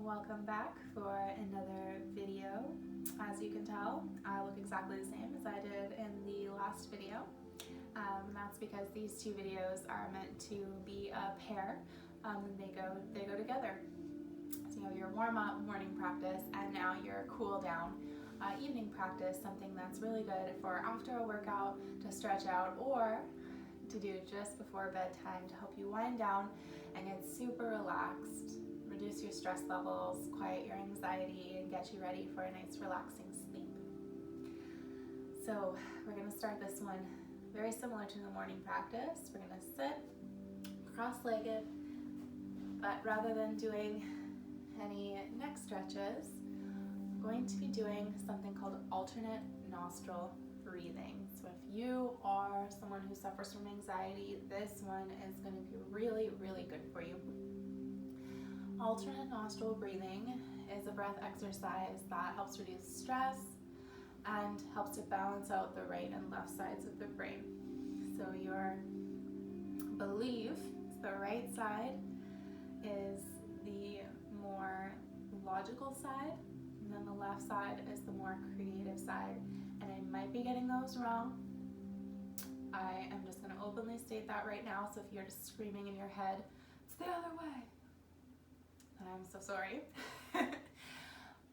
Welcome back for another video. As you can tell, I look exactly the same as I did in the last video. That's because these two videos are meant to be a pair, and they go together. So you have your warm-up morning practice and now your cool down evening practice, something that's really good for after a workout to stretch out or to do just before bedtime to help you wind down and get super relaxed, reduce your stress levels, quiet your anxiety, and get you ready for a nice relaxing sleep. So we're going to start this one very similar to the morning practice. We're going to sit cross-legged, but rather than doing any neck stretches, I'm going to be doing something called alternate nostril breathing. So if you are someone who suffers from anxiety, this one is going to be really, really good for you. Alternate nostril breathing is a breath exercise that helps reduce stress and helps to balance out the right and left sides of the brain. So your belief, the right side, is the more logical side, and then the left side is the more creative side. And I might be getting those wrong. I am just going to openly state that right now, so if you're just screaming in your head, it's the other way, then I'm so sorry.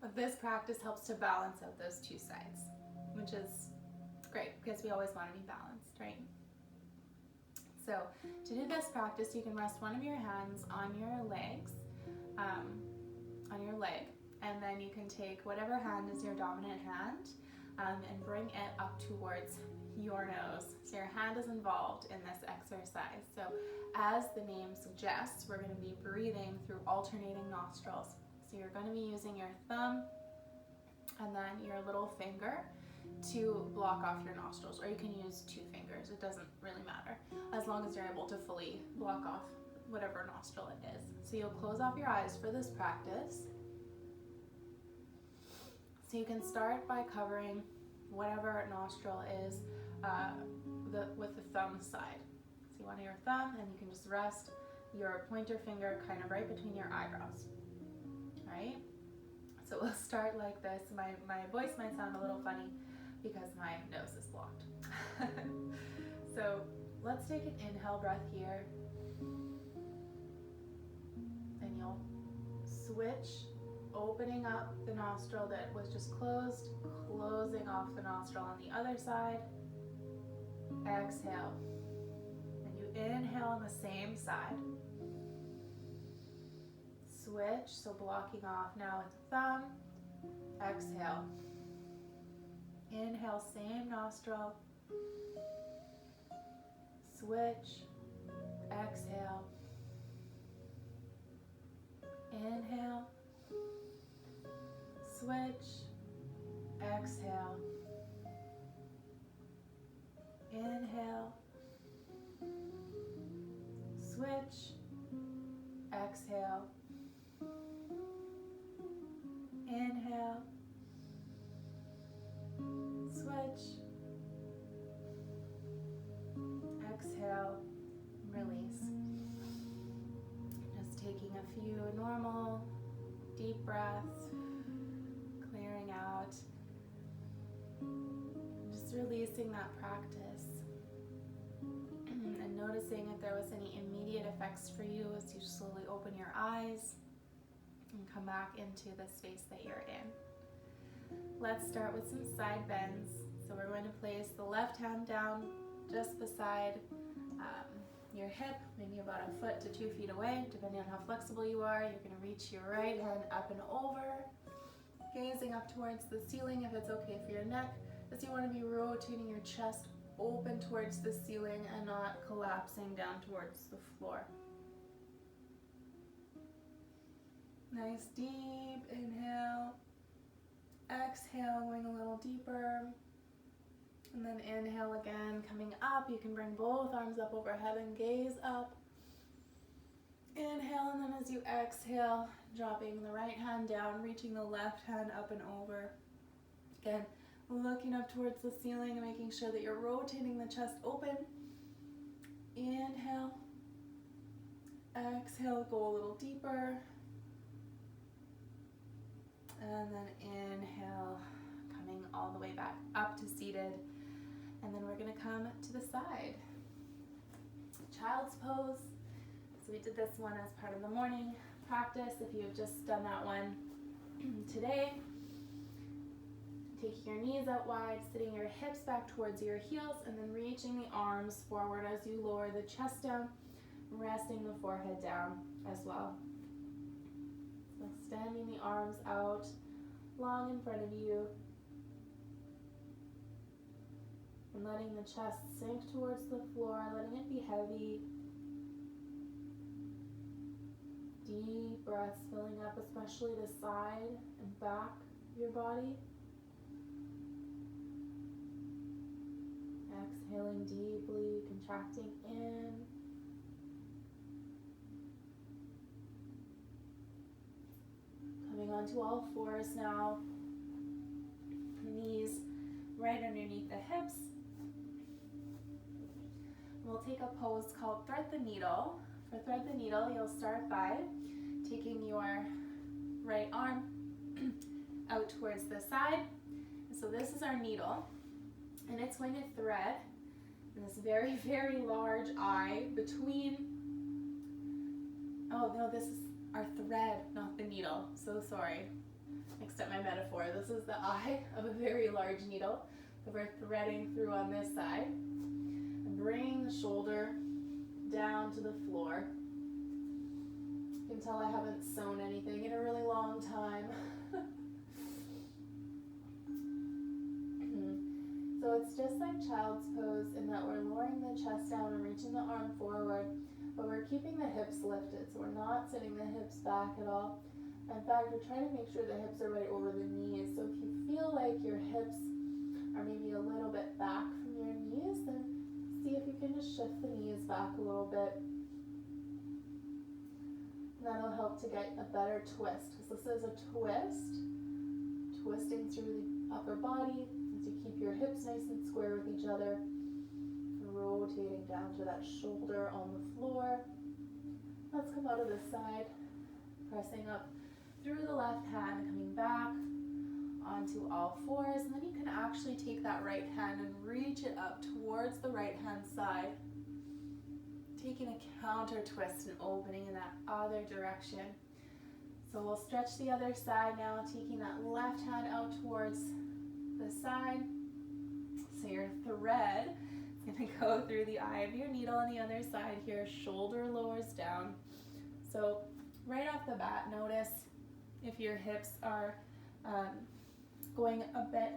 But this practice helps to balance out those two sides, which is great because we always want to be balanced, right? So to do this practice, you can rest one of your hands on your legs, on your leg, and then you can take whatever hand is your dominant hand and bring it up towards your nose. So your hand is involved in this exercise. So as the name suggests, we're going to be breathing through alternating nostrils. So you're going to be using your thumb and then your little finger to block off your nostrils, or you can use two fingers. It doesn't really matter, as long as you're able to fully block off whatever nostril it is. So you'll close off your eyes for this practice. So you can start by covering whatever nostril is with the thumb side. So you want your thumb, and you can just rest your pointer finger kind of right between your eyebrows. Right? So we'll start like this. My voice might sound a little funny because my nose is blocked. So let's take an inhale breath here. And you'll switch, opening up the nostril that was just closed, closing off the nostril on the other side. Exhale. And you inhale on the same side. Switch, so blocking off now with the thumb. Exhale. Inhale, same nostril. Switch. Exhale. Inhale. Switch. Exhale. Inhale. Switch. Exhale. Inhale. Switch. Exhale. Release. Just taking a few normal deep breaths, clearing out, just releasing that practice and noticing if there was any immediate effects for you as you slowly open your eyes and come back into the space that you're in. Let's start with some side bends. So we're going to place the left hand down just beside your hip, maybe about a foot to 2 feet away, depending on how flexible you are. You're going to reach your right hand up and over, gazing up towards the ceiling if it's okay for your neck, as you want to be rotating your chest open towards the ceiling and not collapsing down towards the floor. Nice deep inhale, exhale, going a little deeper, and then inhale again, coming up. You can bring both arms up overhead and gaze up. Inhale, and then as you exhale, dropping the right hand down, reaching the left hand up and over. Again, looking up towards the ceiling and making sure that you're rotating the chest open. Inhale, exhale, go a little deeper. And then inhale, coming all the way back up to seated. And then we're gonna come to the side. Child's pose. So we did this one as part of the morning practice. If you've just done that one today, taking your knees out wide, sitting your hips back towards your heels, and then reaching the arms forward as you lower the chest down, resting the forehead down as well. So extending the arms out long in front of you, and letting the chest sink towards the floor, letting it be heavy. Deep breaths filling up especially the side and back of your body. Exhaling deeply, contracting in. Coming onto all fours now. Knees right underneath the hips. We'll take a pose called thread the needle. For thread the needle, you'll start by taking your right arm out towards the side. So this is our needle, and it's going to thread this very, very large eye between, oh no, this is our thread, not the needle. So sorry, mixed up my metaphor. This is the eye of a very large needle that we're threading through on this side. And bringing the shoulder down to the floor. You can tell I haven't sewn anything in a really long time. So it's just like child's pose in that we're lowering the chest down and reaching the arm forward, but we're keeping the hips lifted, so we're not sitting the hips back at all. In fact, we're trying to make sure the hips are right over the knees. So if you feel like your hips are maybe a little bit back from your knees, then see if you can just shift the knees back a little bit. That'll help to get a better twist, because this is a twist, twisting through the upper body as you keep your hips nice and square with each other, rotating down to that shoulder on the floor. Let's come out of the side, pressing up through the left hand, coming back onto all fours, and then you can actually take that right hand and reach it up towards the right hand side, taking a counter twist and opening in that other direction. So we'll stretch the other side now, taking that left hand out towards the side. So your thread is going to go through the eye of your needle on the other side here, shoulder lowers down. So right off the bat, notice if your hips are going a bit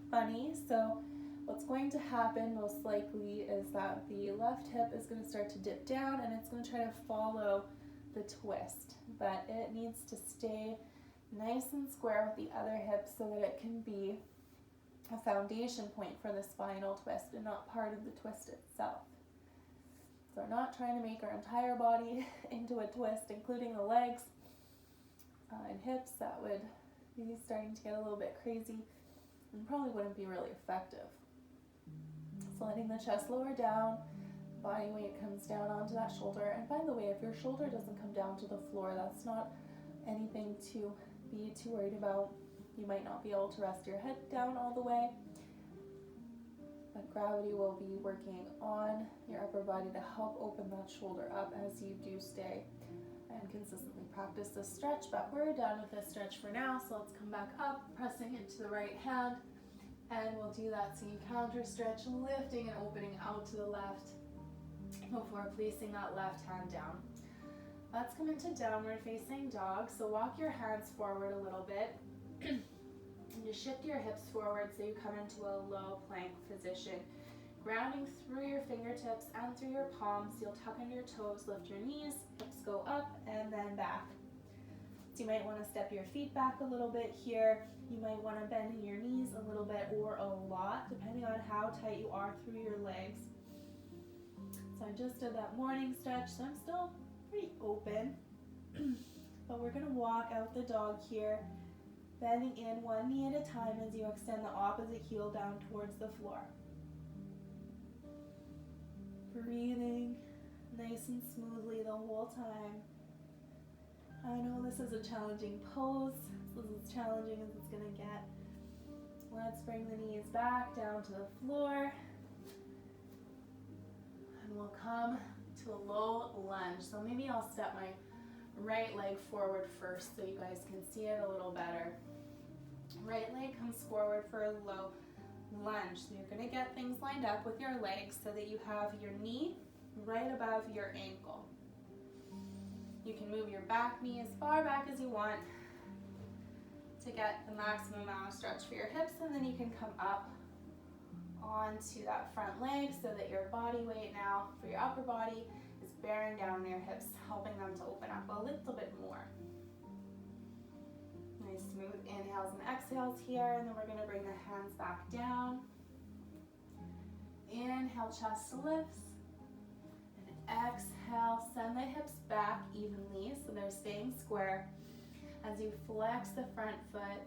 funny. So what's going to happen most likely is that the left hip is going to start to dip down and it's going to try to follow the twist, but it needs to stay nice and square with the other hip so that it can be a foundation point for the spinal twist and not part of the twist itself. So we're not trying to make our entire body into a twist, including the legs and hips. That would be starting to get a little bit crazy and probably wouldn't be really effective. So letting the chest lower down, body weight comes down onto that shoulder. And by the way, if your shoulder doesn't come down to the floor, that's not anything to be too worried about. You might not be able to rest your head down all the way, but gravity will be working on your upper body to help open that shoulder up as you do stay and consistently practice this stretch. But we're done with this stretch for now, so let's come back up, pressing into the right hand, and we'll do that same counter stretch, lifting and opening out to the left before placing that left hand down. Let's come into downward facing dog. So walk your hands forward a little bit. And you shift your hips forward so you come into a low plank position. Grounding through your fingertips and through your palms, you'll tuck under your toes, lift your knees, hips go up and then back. So you might want to step your feet back a little bit here. You might want to bend in your knees a little bit or a lot, depending on how tight you are through your legs. So I just did that morning stretch, so I'm still pretty open. But we're going to walk out the dog here, bending in one knee at a time as you extend the opposite heel down towards the floor. Breathing nice and smoothly the whole time. I know This is a challenging pose. This is as challenging as it's gonna get. Let's bring the knees back down to the floor. And we'll come to a low lunge. So maybe I'll step my right leg forward first so you guys can see it a little better. Right leg comes forward for a low lunge. So you're gonna get things lined up with your legs so that you have your knee right above your ankle. You can move your back knee as far back as you want to get the maximum amount of stretch for your hips, and then you can come up onto that front leg so that your body weight now for your upper body is bearing down on your hips, helping them to open up a little bit more. Nice smooth inhales and exhales here, and then we're going to bring the hands back down. Inhale, chest lifts. Exhale, send the hips back evenly so they're staying square as you flex the front foot,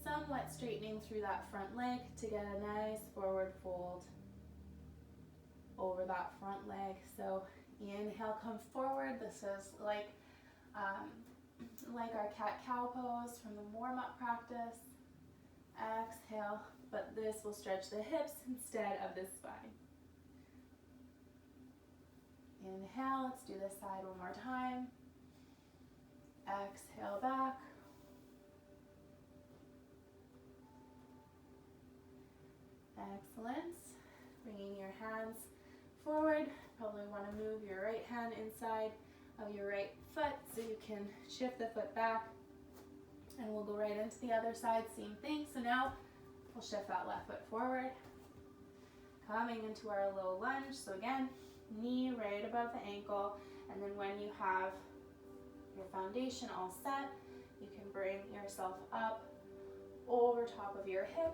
somewhat straightening through that front leg to get a nice forward fold over that front leg. So inhale, come forward. This is like our cat-cow pose from the warm-up practice. Exhale, but this will stretch the hips instead of the spine. Inhale, let's do this side one more time. Exhale back. Excellent. Bringing your hands forward. Probably want to move your right hand inside of your right foot so you can shift the foot back. And we'll go right into the other side, same thing. So now we'll shift that left foot forward. Coming into our low lunge. So again, knee right above the ankle, and then when you have your foundation all set, you can bring yourself up over top of your hip.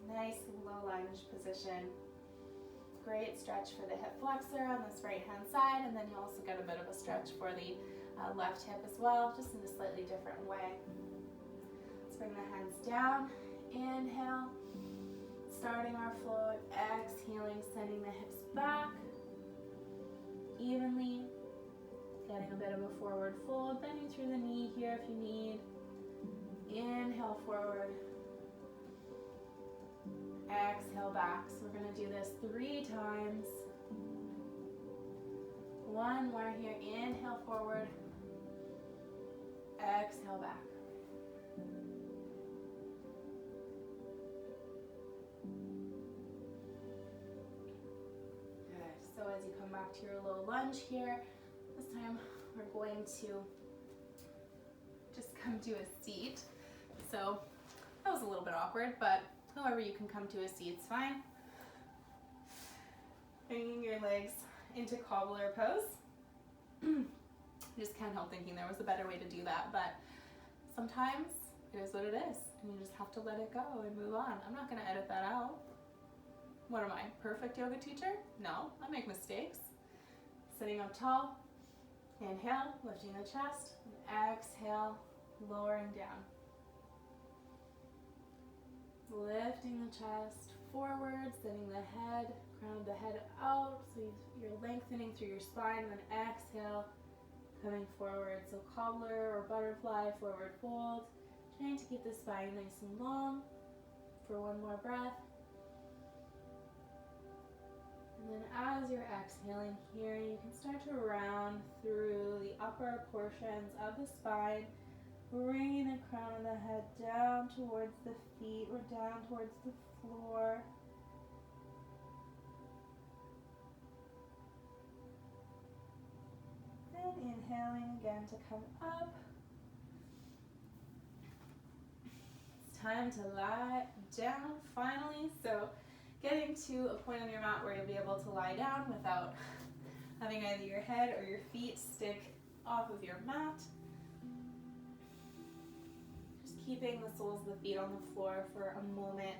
Nice low lunge position. Great stretch for the hip flexor on this right hand side, and then you also get a bit of a stretch for the left hip as well, just in a slightly different way. Let's bring the hands down. Inhale, starting our flow. Exhaling, sending the hips back evenly, getting a bit of a forward fold, bending through the knee here if you need. Inhale forward, exhale back. So we're going to do this 3 times. One more here. Inhale forward, exhale back. So as you come back to your low lunge here, this time we're going to just come to a seat. So that was a little bit awkward, but however you can come to a seat is fine. Bringing your legs into cobbler pose. I just can't help thinking there was a better way to do that, but sometimes it is what it is, and you just have to let it go and move on. I'm not going to edit that out. What am I, perfect yoga teacher? No, I make mistakes. Sitting up tall, inhale, lifting the chest, and exhale, lowering down. Lifting the chest forward, sending the head, crown of the head out, so you're lengthening through your spine, then exhale, coming forward. So cobbler or butterfly, forward fold, trying to keep the spine nice and long for one more breath. And then as you're exhaling here, you can start to round through the upper portions of the spine, bringing the crown of the head down towards the feet or down towards the floor. And inhaling again to come up. It's time to lie down finally. So getting to a point on your mat where you'll be able to lie down without having either your head or your feet stick off of your mat. Just keeping the soles of the feet on the floor for a moment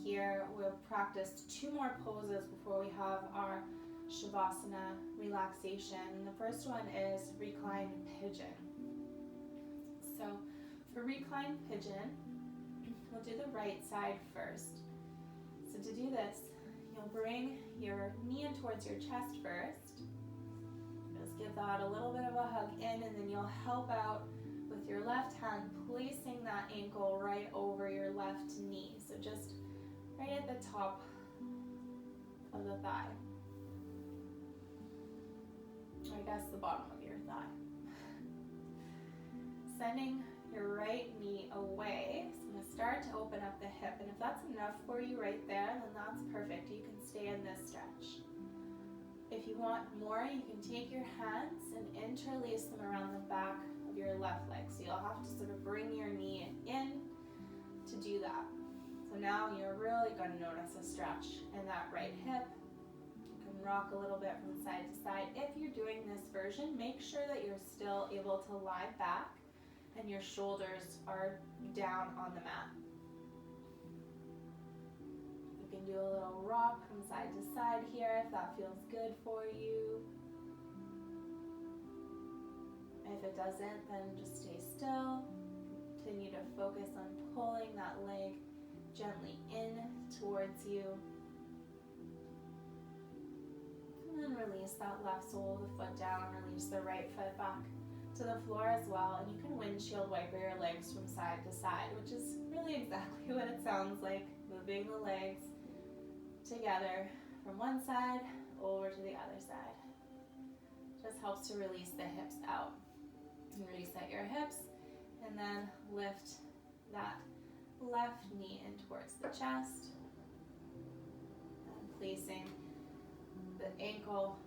here. We'll practice 2 more poses before we have our Shavasana relaxation. The first one is reclined pigeon. So for reclined pigeon, we'll do the right side first. So to do this, you'll bring your knee in towards your chest first. Just give that a little bit of a hug in, and then you'll help out left hand placing that ankle right over your left knee. So just right at the top of the thigh. Or I guess the bottom of your thigh. Sending your right knee away. So I'm going to start to open up the hip. And if that's enough for you right there, then that's perfect. You can stay in this stretch. If you want more, you can take your hands and interlace them around the back of your left leg. So you'll have to sort of bring your knee in to do that. So now you're really going to notice a stretch in that right hip. You can rock a little bit from side to side. If you're doing this version, make sure that you're still able to lie back and your shoulders are down on the mat. You can do a little rock from side to side here if that feels good for you. If it doesn't, then just stay still. Continue to focus on pulling that leg gently in towards you. And then release that left sole of the foot down, release the right foot back to the floor as well. And you can windshield wiper your legs from side to side, which is really exactly what it sounds like, moving the legs together from one side over to the other side. Just helps to release the hips out. You reset your hips and then lift that left knee in towards the chest and placing the ankle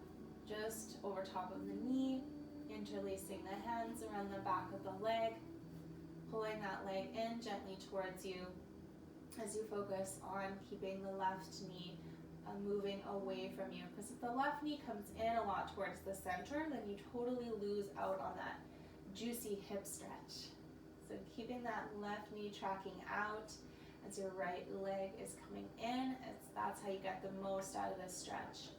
just over top of the knee, interlacing the hands around the back of the leg, pulling that leg in gently towards you as you focus on keeping the left knee moving away from you. Because if the left knee comes in a lot towards the center, then you totally lose out on that juicy hip stretch. So keeping that left knee tracking out as your right leg is coming in, that's how you get the most out of this stretch.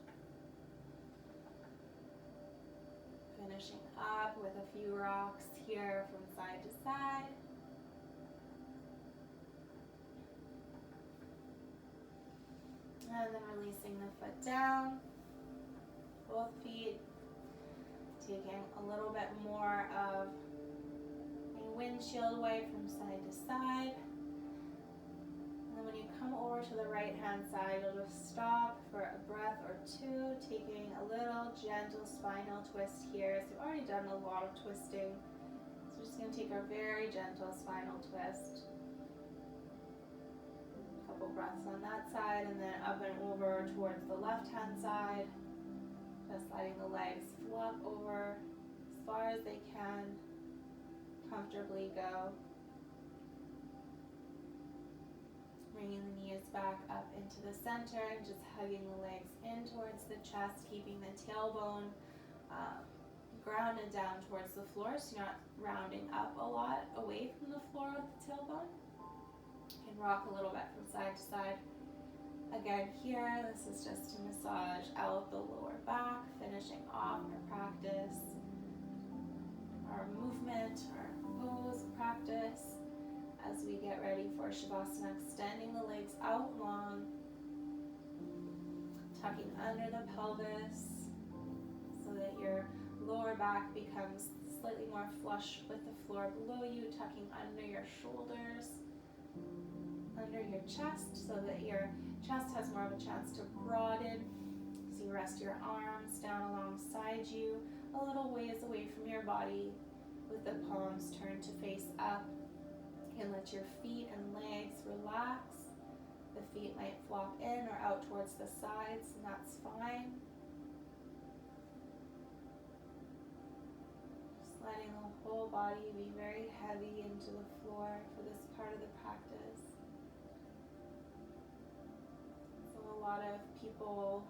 Finishing up with a few rocks here from side to side. And then releasing the foot down, both feet, taking a little bit more of a windshield wipe from side to side. And then when you come over to the right hand side, you'll just stop for a breath or two, taking a little gentle spinal twist here. So we've already done a lot of twisting. So we're just going to take a very gentle spinal twist. Couple breaths on that side, and then up and over towards the left hand side, just letting the legs flop over as far as they can comfortably go, bringing the knees back up into the center and just hugging the legs in towards the chest, keeping the tailbone grounded down towards the floor, so you're not rounding up a lot away from the floor with the tailbone. You can rock a little bit from side to side. Again here, this is just to massage out the lower back, finishing off our practice, our movement, our pose practice as we get ready for Shavasana, extending the legs out long, tucking under the pelvis so that your lower back becomes slightly more flush with the floor below you, tucking under your shoulders, under your chest so that your chest has more of a chance to broaden. So you rest your arms down alongside you, a little ways away from your body with the palms turned to face up. You can let your feet and legs relax. The feet might flop in or out towards the sides, and that's fine. Just letting the whole body be very heavy into the floor for this part of the practice. A lot of people,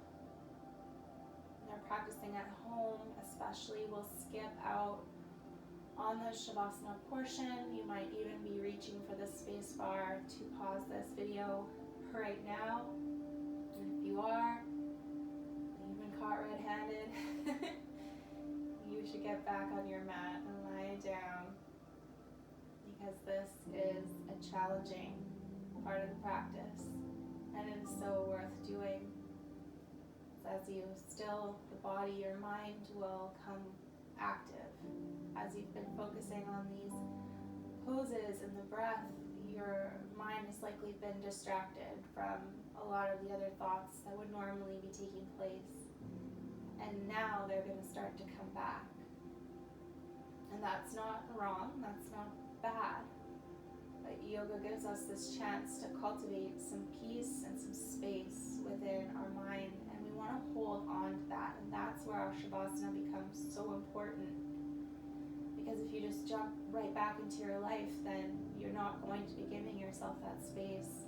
when they're practicing at home especially, will skip out on the Shavasana portion. You might even be reaching for the space bar to pause this video right now. And if you are, you've been caught red-handed, you should get back on your mat and lie down, because this is a challenging part of the practice. And it is so worth doing. As you still the body, your mind will come active as you've been focusing on these poses and the breath, your mind has likely been distracted from a lot of the other thoughts that would normally be taking place. And now they're going to start to come back. And that's not wrong, that's not bad. But yoga gives us this chance to cultivate some peace and some space within our mind, and we want to hold on to that, and that's where our Shavasana becomes so important. Because if you just jump right back into your life, then you're not going to be giving yourself that space,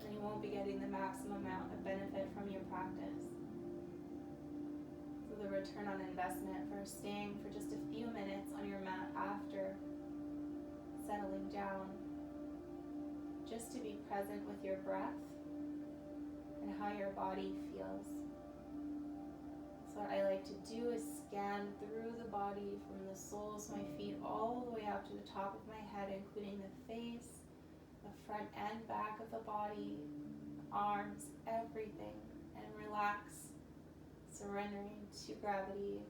and you won't be getting the maximum amount of benefit from your practice. So the return on investment for staying for just a few minutes on your mat after settling down, just to be present with your breath and how your body feels. So what I like to do is scan through the body from the soles of my feet all the way up to the top of my head, including the face, the front and back of the body, arms, everything, and relax, surrendering to gravity,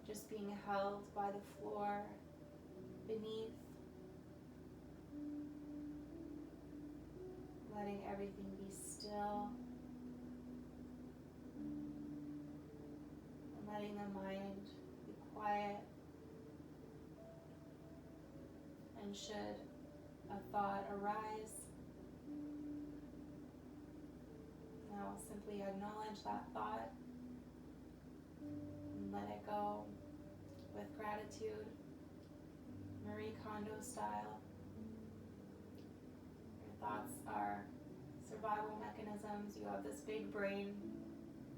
just being held by the floor beneath, letting everything be still, and letting the mind be quiet. And should a thought arise, now simply acknowledge that thought and let it go with gratitude, Marie Kondo style. Your thoughts are survival mechanisms. You have this big brain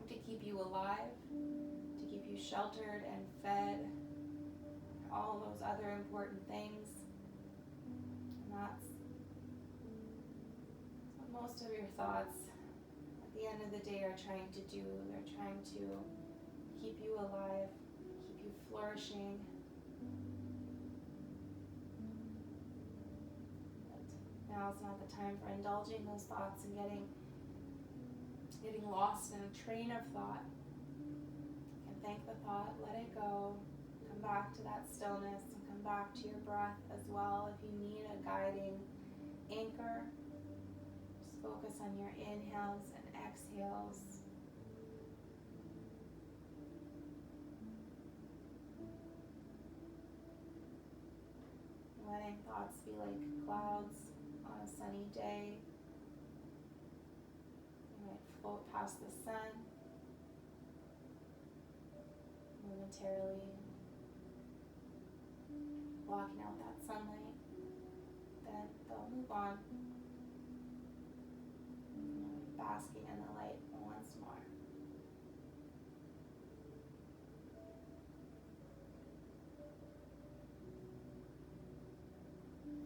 to keep you alive, to keep you sheltered and fed, and all those other important things. And that's what most of your thoughts at the end of the day are trying to do. They're trying to keep you alive, keep you flourishing. But now is not the time for indulging those thoughts and getting lost in a train of thought. You can thank the thought, let it go, come back to that stillness, and come back to your breath as well. If you need a guiding anchor, just focus on your inhales and exhales. Letting thoughts be like clouds on a sunny day. You might float past the sun momentarily, blocking out that sunlight. Then they'll move on.